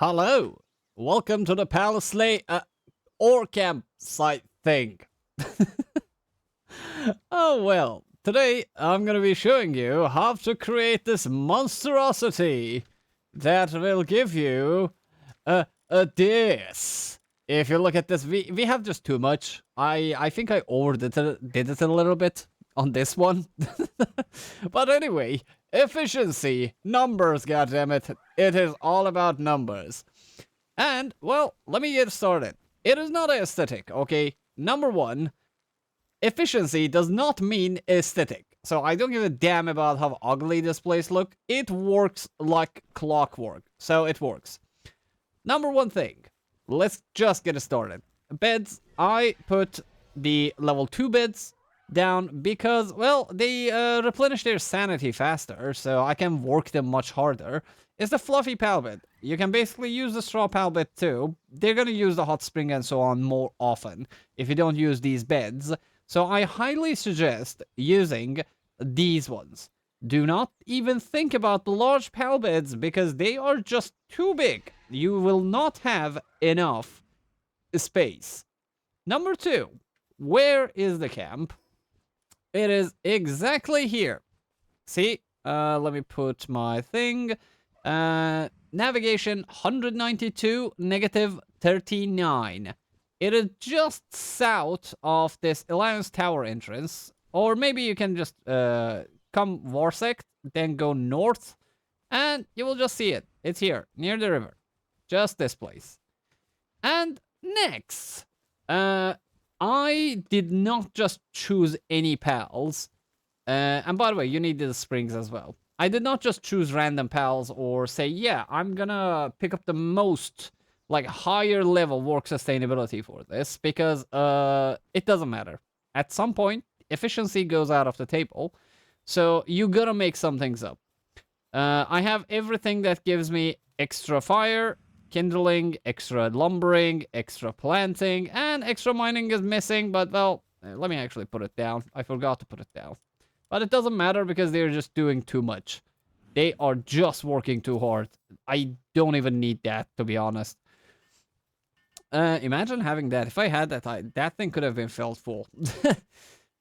Hello, welcome to the Palace or campsite thing. Oh well, today I'm gonna be showing you how to create this monstrosity that will give you a this. If you look at this, we have just too much. I think I overdid it a little bit on this one. But anyway, efficiency, numbers, goddammit. It is all about numbers. And, well, let me get started. It is not aesthetic, okay? Number one, efficiency does not mean aesthetic. So I don't give a damn about how ugly this place look. It works like clockwork. So it works. Number one thing, let's just get it started. Beds, I put the level 2 beds down because, well, they replenish their sanity faster, so I can work them much harder. It's the fluffy pal bed. You can basically use the straw pal bed too. They're gonna use the hot spring and so on more often if you don't use these beds. So I highly suggest using these ones. Do not even think about the large pal beds because they are just too big. You will not have enough space. Number two, where is the camp? It is exactly here. See, let me put my thing. Navigation 192, negative 39. It is just south of this Alliance Tower entrance. Or maybe you can just come Warsect, then go north, and you will just see it. It's here, near the river. Just this place. And next, I did not just choose any pals. And by the way, you need the springs as well. I did not just choose random pals or say, yeah, I'm gonna pick up the most, like, higher level work sustainability for this, because it doesn't matter. At some point, efficiency goes out of the table, so you gotta make some things up. I have everything that gives me extra fire, kindling, extra lumbering, extra planting, and extra mining is missing, but, well, let me actually put it down. I forgot to put it down. But it doesn't matter because they're just doing too much. They are just working too hard. I don't even need that, to be honest. Imagine having that. If I had that, that thing could have been filled full.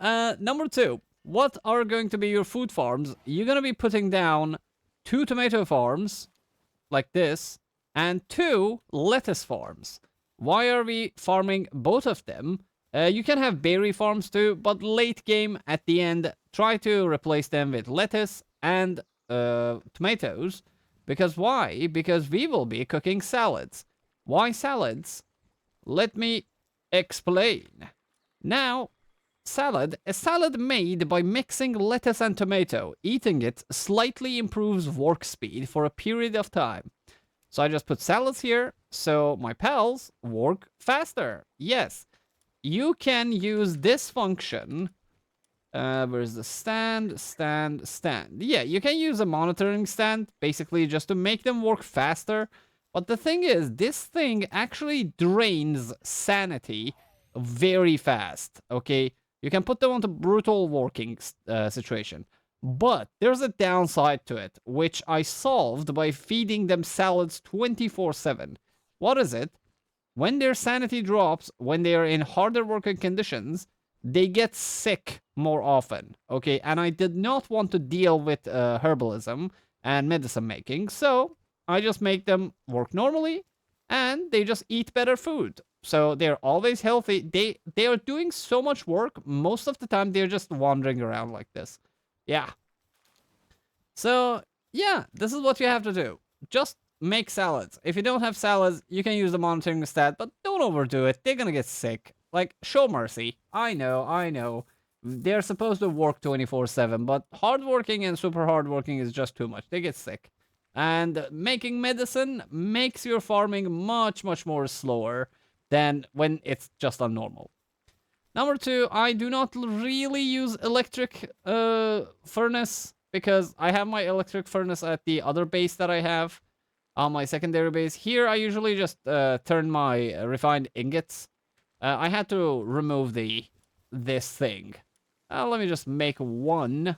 Number two, what are going to be your food farms? You're going to be putting down 2 tomato farms, like this, and 2 lettuce farms. Why are we farming both of them? You can have berry farms too, but late game at the end, try to replace them with lettuce and tomatoes. Because why? Because we will be cooking salads. Why salads? Let me explain. Now, a salad made by mixing lettuce and tomato. Eating it slightly improves work speed for a period of time. So I just put salads here, so my pals work faster. Yes. You can use this function. Where's the stand? Yeah, you can use a monitoring stand, basically just to make them work faster. But the thing is, this thing actually drains sanity very fast, okay? You can put them onto brutal working situation. But there's a downside to it, which I solved by feeding them salads 24/7. What is it? When their sanity drops, when they are in harder working conditions, they get sick more often, okay? And I did not want to deal with herbalism and medicine making, so I just make them work normally, and they just eat better food. So they're always healthy. They are doing so much work, most of the time they're just wandering around like this. Yeah. So, yeah, this is what you have to do. Just make salads. If you don't have salads, you can use the monitoring stat, but don't overdo it. They're gonna get sick. Like, show mercy. I know. They're supposed to work 24/7, but hardworking and super hardworking is just too much. They get sick. And making medicine makes your farming much, much more slower than when it's just on normal. Number two, I do not really use electric furnace because I have my electric furnace at the other base that I have. On my secondary base. Here, I usually just turn my refined ingots. I had to remove this thing. Let me just make one,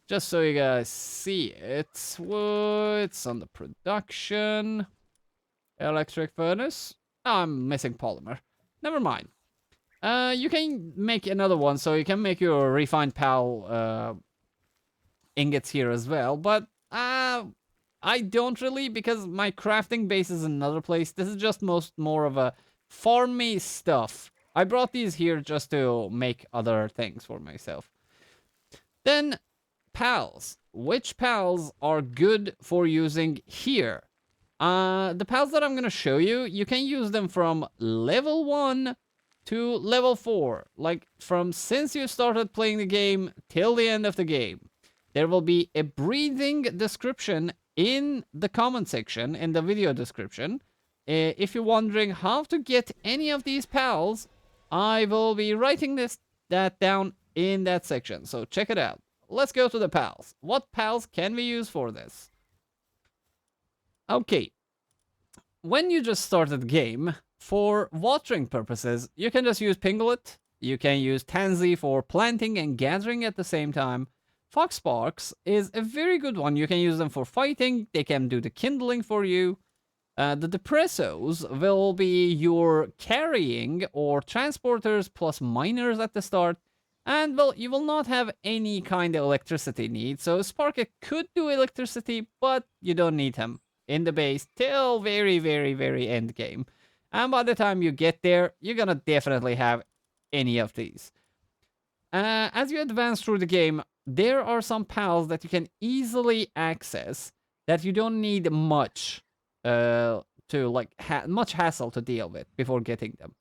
just so you guys see it. It's on the production. Electric furnace. Oh, I'm missing polymer. Never mind. You can make another one, so you can make your refined pal ingots here as well. But I don't really, because my crafting base is another place. This is just more of a farmy stuff. I brought these here just to make other things for myself. Then pals. Which pals are good for using here? The pals that I'm going to show you, you can use them from level 1 to level 4. Like, from since you started playing the game till the end of the game. There will be a breeding description in the comment section, in the video description. If you're wondering how to get any of these pals, I will be writing that down in that section. So check it out. Let's go to the pals. What pals can we use for this? Okay. When you just started the game, for watering purposes, you can just use Pinglet. You can use Tanzee for planting and gathering at the same time. Foxsparks is a very good one. You can use them for fighting. They can do the kindling for you. The Depressos will be your carrying or transporters plus miners at the start. And, well, you will not have any kind of electricity need. So Sparket could do electricity, but you don't need him in the base till very, very, very end game. And by the time you get there, you're gonna definitely have any of these. As you advance through the game, there are some pals that you can easily access that you don't need much much hassle to deal with before getting them.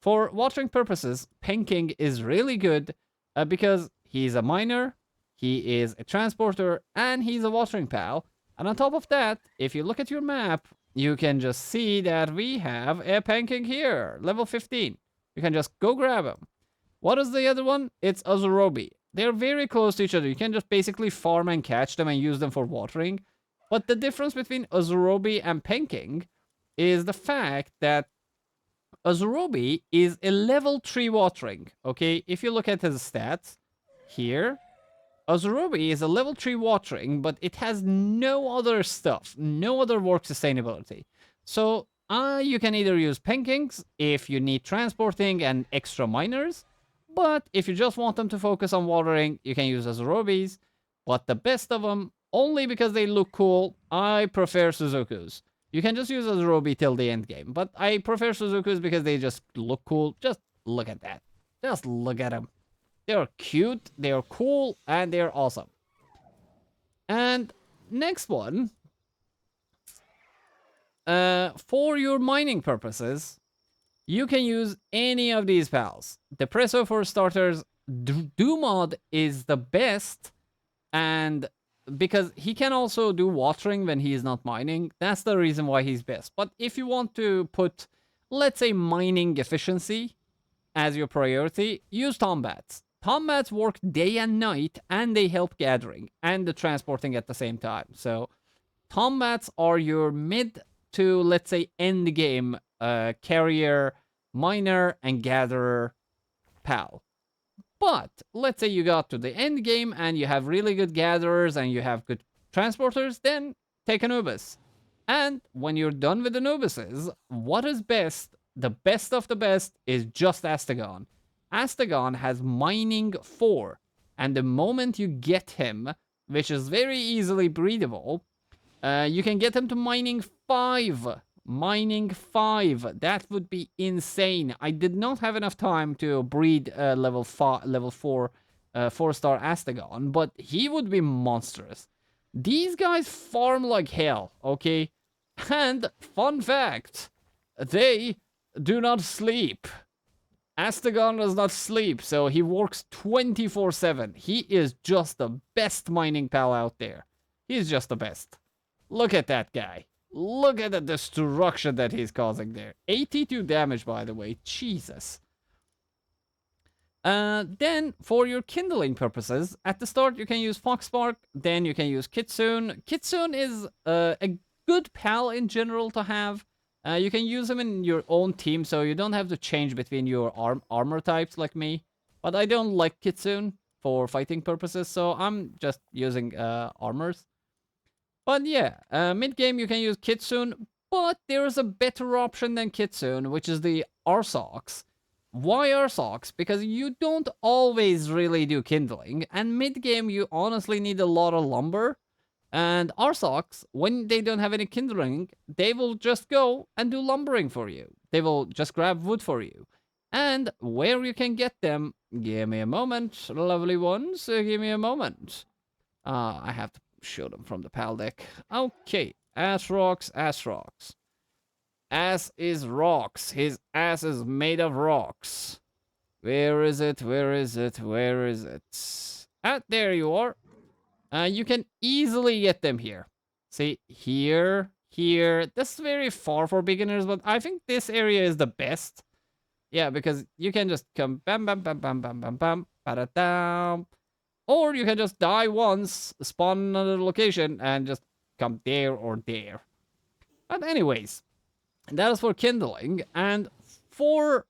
For watering purposes, Penking is really good because he's a miner, he is a transporter, and he's a watering pal. And on top of that, if you look at your map, you can just see that we have a Penking here, level 15. You can just go grab him. What is the other one? It's Azurobe. They're very close to each other. You can just basically farm and catch them and use them for watering. But the difference between Azurobe and Penking is the fact that Azurobe is a level 3 watering, okay? If you look at his stats here, Azurobe is a level 3 watering, but it has no other stuff, no other work sustainability. So you can either use Penkings if you need transporting and extra miners, but if you just want them to focus on watering, you can use Azurobes. But the best of them, only because they look cool, I prefer Suzuku's. You can just use Azurobe till the end game, but I prefer Suzuku's because they just look cool. Just look at that. Just look at them. They're cute, they're cool, and they're awesome. And next one, for your mining purposes, you can use any of these pals. Depresso for starters, Dumod is the best, and because he can also do watering when he is not mining, that's the reason why he's best. But if you want to put, let's say, mining efficiency as your priority, use Tombats. Tombats work day and night, and they help gathering and the transporting at the same time. So Tombats are your mid to, let's say, end game carrier, miner, and gatherer pal. But let's say you got to the end game and you have really good gatherers and you have good transporters, then take Anubis. And when you're done with Anubises, what is best, the best of the best, is just Astegon. Astegon has mining 4, and the moment you get him, which is very easily breedable, you can get him to mining 5. Mining 5. That would be insane. I did not have enough time to breed level 4 4-star Astegon, but he would be monstrous. These guys farm like hell, okay? And fun fact, they do not sleep. Astegon does not sleep, so he works 24/7. He is just the best mining pal out there. He's just the best. Look at that guy. Look at the destruction that he's causing there. 82 damage, by the way. Jesus. Then, for your kindling purposes, at the start you can use Foxspark, then you can use Kitsun. Kitsun is a good pal in general to have. You can use him in your own team, so you don't have to change between your armor types like me. But I don't like Kitsun for fighting purposes, so I'm just using armors. But yeah, mid-game you can use Kitsun, But there is a better option than Kitsun, which is the Orserks. Why Orserks? Because you don't always really do kindling, and mid-game you honestly need a lot of lumber. And Orserks, when they don't have any kindling, they will just go and do lumbering for you. They will just grab wood for you. And where you can get them, give me a moment, lovely ones, give me a moment. I have to show them from the PAL deck. Okay, ass rocks, ass rocks. Ass is rocks. His ass is made of rocks. Where is it? Where is it? Where is it? Ah, there you are. You can easily get them here. See, here, here. This is very far for beginners, but I think this area is the best. Yeah, because you can just come bam, bam, bam, bam, bam, bam, bam, ba-da-dam. Or you can just die once, spawn another location, and just come there or there. But anyways, that is for kindling. And for,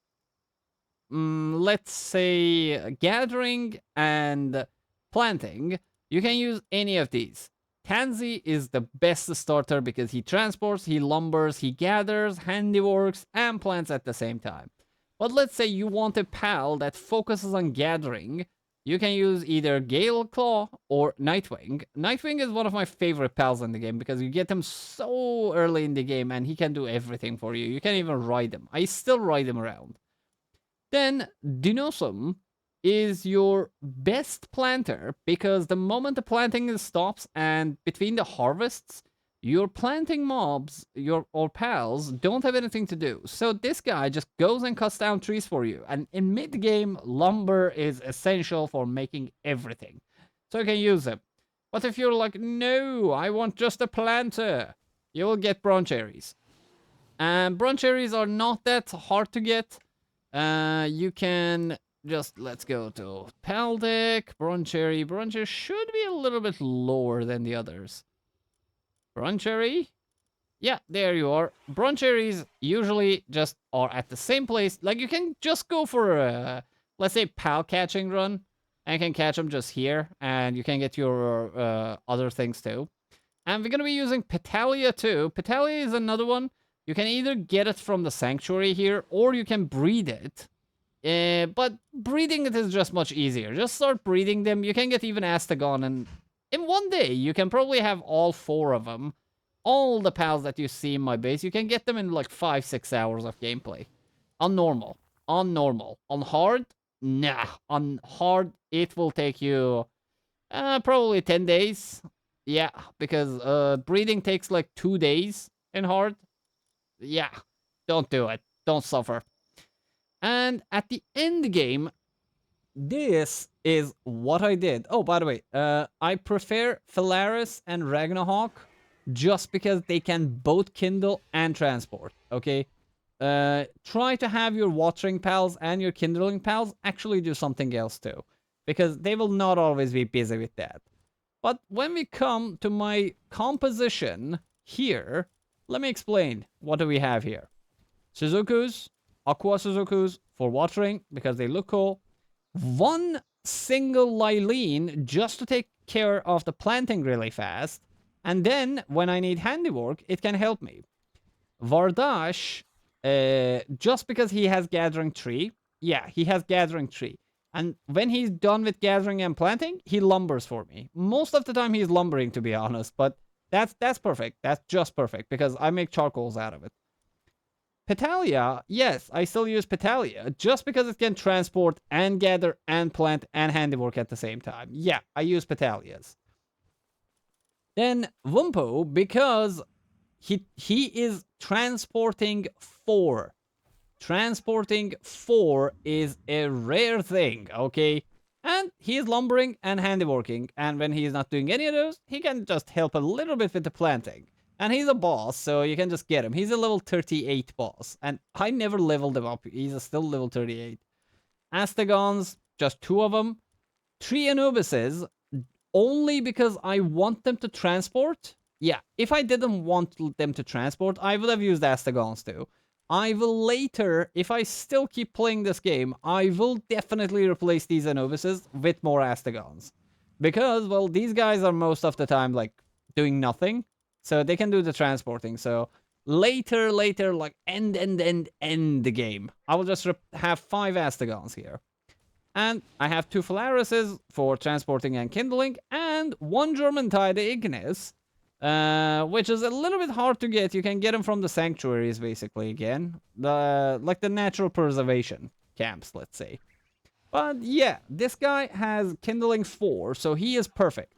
let's say, gathering and planting, you can use any of these. Tanzee is the best starter because he transports, he lumbers, he gathers, handiworks, and plants at the same time. But let's say you want a pal that focuses on gathering. You can use either Gale Claw or Nightwing. Nightwing is one of my favorite pals in the game because you get him so early in the game and he can do everything for you. You can even ride him. I still ride him around. Then Dinosum is your best planter because the moment the planting stops and between the harvests, your planting mobs, or pals, don't have anything to do. So this guy just goes and cuts down trees for you. And in mid-game, lumber is essential for making everything. So you can use him. But if you're like, no, I want just a planter, you will get Broncherries. And Broncherries are not that hard to get. You can just, let's go to Pal deck, Broncherry. Broncherry should be a little bit lower than the others. Broncherry? Yeah, there you are. Broncherries usually just are at the same place. Like, you can just go for a, let's say, pal catching run. And you can catch them just here. And you can get your other things too. And we're going to be using Petallia too. Petallia is another one. You can either get it from the sanctuary here, or you can breed it. But breeding it is just much easier. Just start breeding them. You can get even Astagon, and in one day, you can probably have all 4 of them. All the pals that you see in my base, you can get them in like 5-6 hours of gameplay. On normal. On normal. On hard? Nah. On hard, it will take you probably 10 days. Yeah, because breeding takes like 2 days in hard. Yeah, don't do it. Don't suffer. And at the end game, this is what I did. Oh, by the way, I prefer Faleris and Ragnarhawk just because they can both kindle and transport, okay? Try to have your watering pals and your kindling pals actually do something else too, because they will not always be busy with that. But when we come to my composition here, let me explain. What do we have here? Suzukus, Aqua Suzukus for watering because they look cool. One single Lylene just to take care of the planting really fast. And then when I need handiwork, it can help me. Verdash, just because he has Gathering Tree. Yeah, he has Gathering Tree. And when he's done with gathering and planting, he lumbers for me. Most of the time he's lumbering, to be honest, but that's perfect. That's just perfect because I make charcoals out of it. Petallia, yes, I still use Petallia just because it can transport and gather and plant and handiwork at the same time. Yeah, I use Petallias. Then Wumpo, because he is transporting 4. Transporting 4 is a rare thing, okay? And he is lumbering and handiworking, and when he is not doing any of those, he can just help a little bit with the planting. And he's a boss, so you can just get him. He's a level 38 boss, and I never leveled him up. He's still level 38. Astagons, just 2 of them. 3 Anubises, only because I want them to transport. Yeah, if I didn't want them to transport, I would have used Astagons too. I will later, if I still keep playing this game, I will definitely replace these Anubises with more Astagons. Because, well, these guys are most of the time, like, doing nothing. So they can do the transporting. So later, like end the game, I will just have 5 Astagons here. And I have 2 Falarises for transporting and kindling, and 1 German Tide Ignis, which is a little bit hard to get. You can get them from the sanctuaries, basically, again. Like the natural preservation camps, let's say. But yeah, this guy has kindling 4, so he is perfect.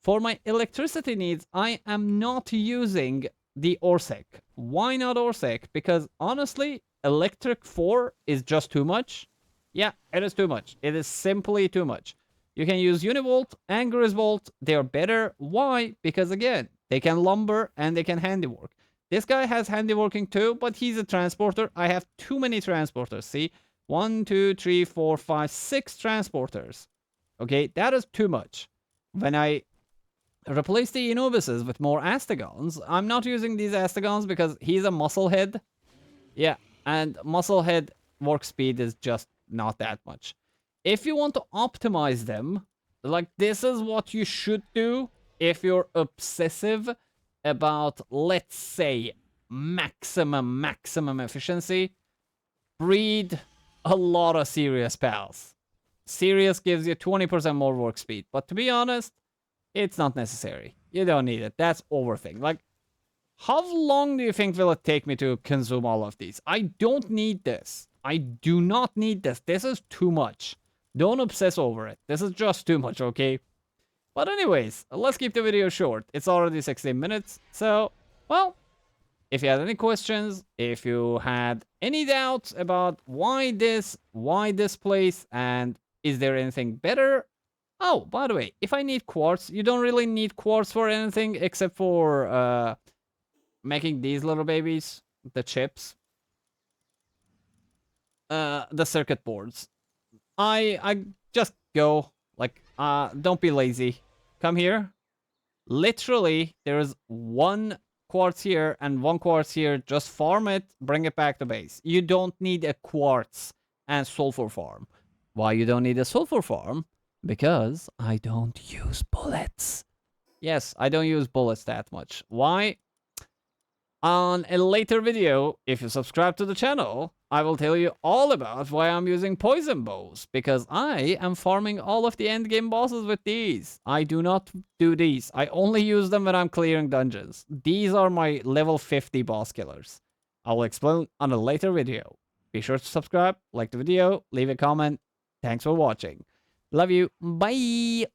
For my electricity needs, I am not using the Orserk. Why not Orserk? Because honestly, electric 4 is just too much. Yeah, it is too much. It is simply too much. You can use Univolt and Grizzbolt. They are better. Why? Because again, they can lumber and they can handiwork. This guy has handiworking too, but he's a transporter. I have too many transporters. See? 1, 2, 3, 4, 5, 6 transporters. Okay, that is too much. When I replace the Anubises with more Astagons, I'm not using these Astagons because he's a musclehead. Yeah, and musclehead work speed is just not that much. If you want to optimize them, like this is what you should do if you're obsessive about, let's say, maximum efficiency. Breed a lot of Serious pals. Serious gives you 20% more work speed, but to be honest, it's not necessary. You don't need it. That's overthink. Like, how long do you think will it take me to consume all of these? I don't need this. I do not need this. This is too much. Don't obsess over it. This is just too much, okay? But anyways, let's keep the video short. It's already 16 minutes. So, well, if you had any questions, if you had any doubts about why this place, and is there anything better? Oh, by the way, if I need quartz, you don't really need quartz for anything except for making these little babies, the chips. The circuit boards. I just go, like, don't be lazy. Come here. Literally, there is 1 quartz here and 1 quartz here. Just farm it, bring it back to base. You don't need a quartz and sulfur farm. Why you don't need a sulfur farm? Because I don't use bullets. Yes, I don't use bullets that much. Why? On a later video, if you subscribe to the channel, I will tell you all about why I'm using poison bows, because I am farming all of the endgame bosses with these. I do not do these. I only use them when I'm clearing dungeons. These are my level 50 boss killers. I will explain on a later video. Be sure to subscribe, like the video, leave a comment. Thanks for watching. Love you. Bye.